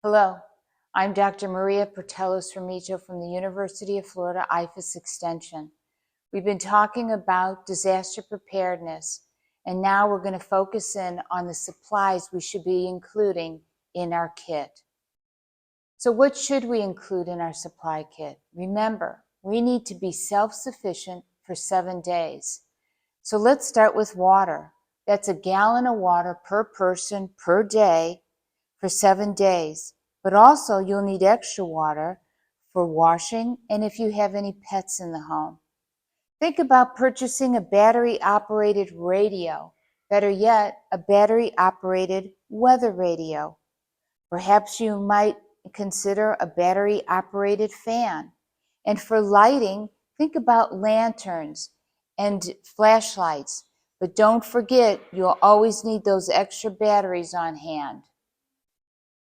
Hello, I'm Dr. Maria Pertellos-Ramijo from the University of Florida IFAS Extension. We've been talking about disaster preparedness, and now we're going to focus in on the supplies we should be including in our kit. So what should we include in our supply kit? Remember, we need to be self-sufficient for 7 days. So let's start with water. That's a gallon of water per person per day for 7 days. But also you'll need extra water for washing and if you have any pets in the home. Think about purchasing a battery-operated radio. Better yet, a battery-operated weather radio. Perhaps you might consider a battery-operated fan. And for lighting, think about lanterns and flashlights. But don't forget, you'll always need those extra batteries on hand.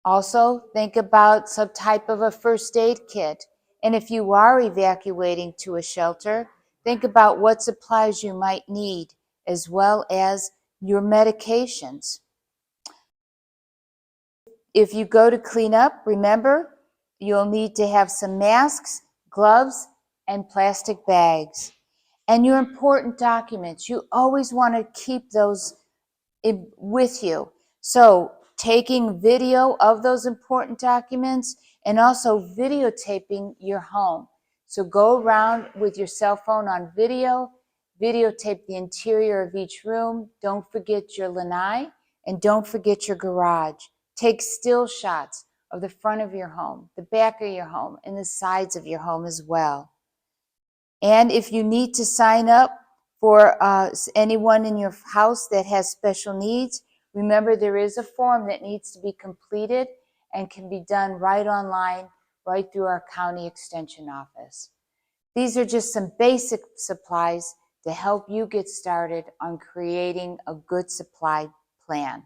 Also, think about some type of a first aid kit. And if you are evacuating to a shelter, think about what supplies you might need, as well as your medications. If you go to clean up, remember, you'll need to have some masks, gloves, and plastic bags. And your important documents, you always want to keep those with you. So taking video of those important documents and also videotaping your home. So go around with your cell phone on video, videotape the interior of each room. Don't forget your lanai and don't forget your garage. Take still shots of the front of your home, the back of your home, and the sides of your home as well. And if you need to sign up for anyone in your house that has special needs, remember there is a form that needs to be completed and can be done right online, right through our county extension office. These are just some basic supplies to help you get started on creating a good supply plan.